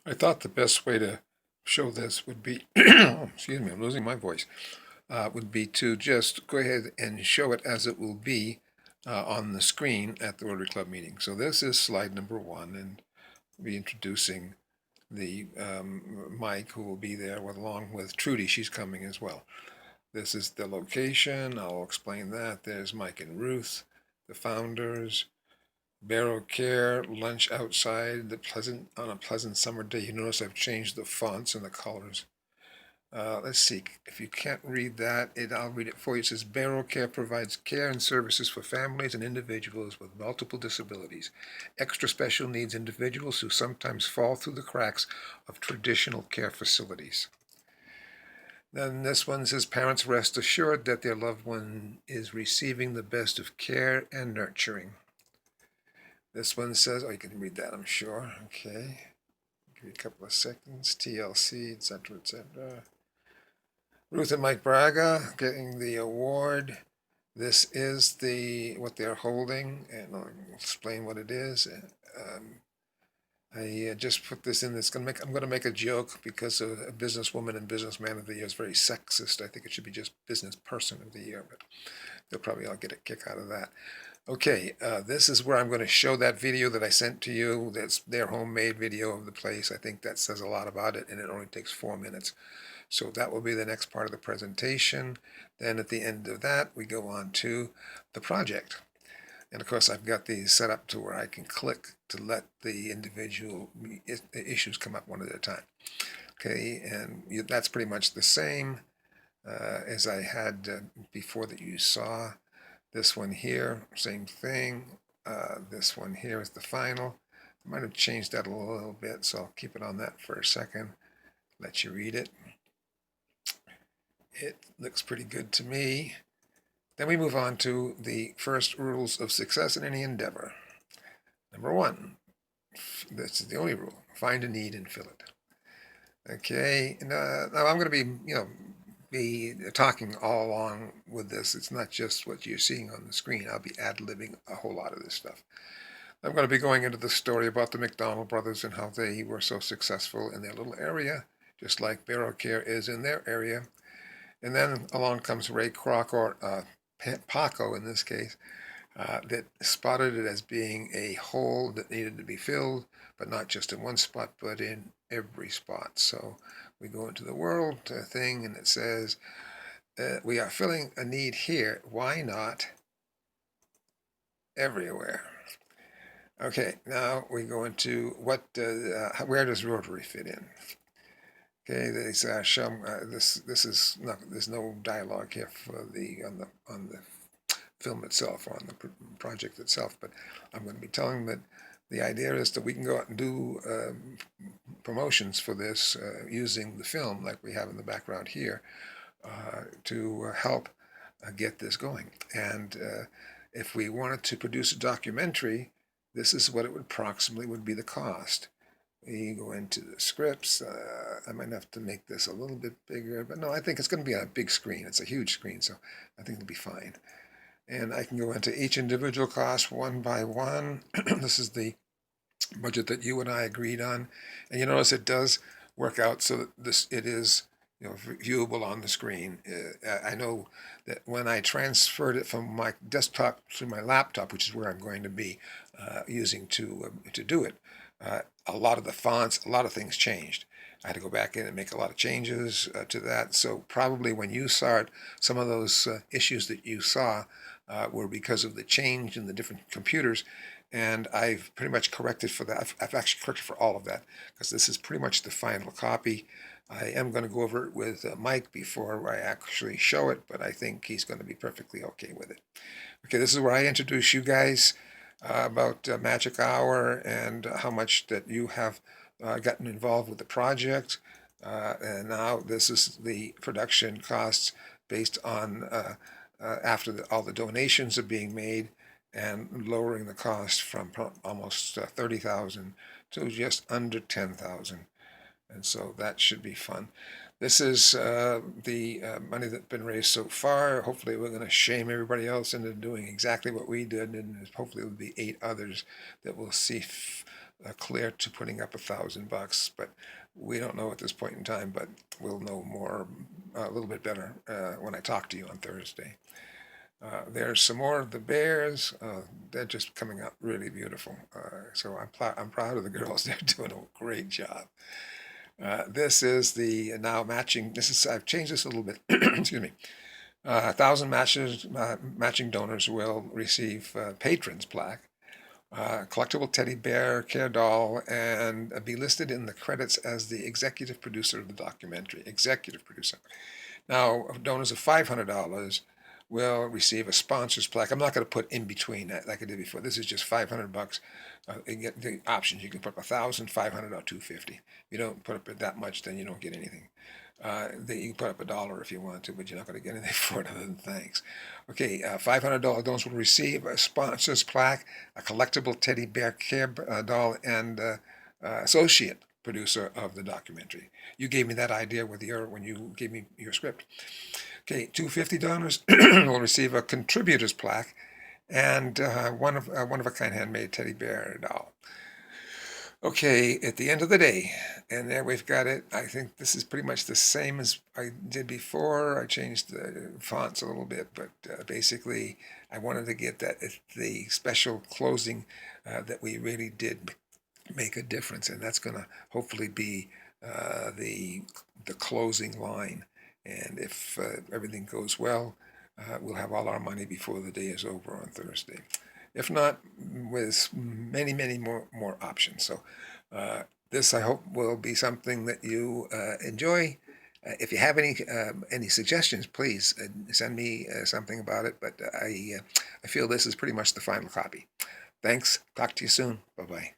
I thought the best way to show this would be, excuse me, I'm losing my voice, would be to just go ahead and show it as it will be on the screen at the Rotary Club meeting. So this is slide number 1, and we'll be introducing the Mike, who will be there along with Trudy. She's coming as well. This is the location. I'll explain that. There's Mike and Ruth, the founders. Barrow Care, lunch outside, on a pleasant summer day. You notice I've changed the fonts and the colors. Let's see, if you can't read that, I'll read it for you. It says, Barrow Care provides care and services for families and individuals with multiple disabilities, extra special needs individuals who sometimes fall through the cracks of traditional care facilities. Then this one says, parents rest assured that their loved one is receiving the best of care and nurturing. This one says, oh, you can read that, I'm sure. Okay. Give you a couple of seconds. TLC, etc., etc. Ruth and Mike Braga getting the award. This is what they're holding, and I'll explain what it is. I just put this in. I'm going to make a joke because a businesswoman and businessman of the year is very sexist. I think it should be just business person of the year, but they'll probably all get a kick out of that. Okay, this is where I'm going to show that video that I sent to you. That's their homemade video of the place. I think that says a lot about it, and it only takes 4 minutes. So that will be the next part of the presentation. Then at the end of that, we go on to the project. And of course, I've got these set up to where I can click to let the individual issues come up one at a time. Okay, and that's pretty much the same as I had before that you saw. This one here, same thing. This one here is the final. I might have changed that a little bit, so I'll keep it on that for a second, let you read it. It looks pretty good to me. Then we move on to the first rules of success in any endeavor. Number 1, this is the only rule, find a need and fill it. Okay, now I'm going to be talking all along with this. It's not just what you're seeing on the screen. I'll be ad-libbing a whole lot of this stuff. I'm going to be going into the story about the McDonald brothers and how they were so successful in their little area, just like Barrow Care is in their area. And then along comes Ray Kroc, or Paco in this case, that spotted it as being a hole that needed to be filled, but not just in one spot, but in every spot. So we go into the world thing, and it says, we are filling a need here. Why not everywhere? Okay, now we go into where does Rotary fit in? Okay, they say, this is not, there's no dialogue here for on the film itself, or on the project itself, but I'm going to be telling them that the idea is that we can go out and do promotions for this using the film like we have in the background here to help get this going. And if we wanted to produce a documentary, this is what it would approximately would be the cost. We go into the scripts. I might have to make this a little bit bigger, but no, I think it's going to be a big screen. It's a huge screen, so I think it'll be fine. And I can go into each individual cost one by one. This is the budget that you and I agreed on. And you notice it does work out so that it is viewable on the screen. I know that when I transferred it from my desktop to my laptop, which is where I'm going to be using to do it, a lot of the fonts, a lot of things changed. I had to go back in and make a lot of changes to that. So probably when you saw it, some of those issues that you saw were because of the change in the different computers. And I've pretty much corrected for that. I've actually corrected for all of that because this is pretty much the final copy. I am going to go over it with Mike before I actually show it, but I think he's going to be perfectly okay with it. Okay, this is where I introduce you guys about Magic Hour and how much that you have gotten involved with the project. And now this is the production costs based on after all the donations are being made, and lowering the cost from almost 30,000 to just under 10,000. And so that should be fun. This is the money that's been raised so far. Hopefully we're going to shame everybody else into doing exactly what we did, and hopefully there'll be 8 others that will see clear to putting up $1,000, but we don't know at this point in time, but we'll know more, a little bit better when I talk to you on Thursday. There's some more of the bears. They're just coming out really beautiful. So I'm proud of the girls. They're doing a great job. This is the now matching. I've changed this a little bit. Excuse me. 1,000 matching donors will receive patrons plaque, collectible teddy bear, care doll, and be listed in the credits as the executive producer of the documentary. Executive producer. Now, donors of $500 will receive a sponsor's plaque. I'm not going to put in between that like I did before. This is just $500. You get the options. You can put up 1,000, 500, or 250. If you don't put up that much, then you don't get anything. You can put up $1 if you want to, but you're not going to get anything for it other than thanks. Okay, $500 donors will receive a sponsor's plaque, a collectible teddy bear care doll, and associate producer of the documentary. You gave me that idea when you gave me your script. Okay, $250 donors will receive a contributor's plaque and one of a kind handmade teddy bear doll. Okay, at the end of the day, and there we've got it. I think this is pretty much the same as I did before. I changed the fonts a little bit, but basically I wanted to get the special closing that we really did make a difference, and that's going to hopefully be the closing line. And if everything goes well, we'll have all our money before the day is over on Thursday. If not, with many, many more options. So this, I hope, will be something that you enjoy. If you have any suggestions, please send me something about it. But I feel this is pretty much the final copy. Thanks. Talk to you soon. Bye-bye.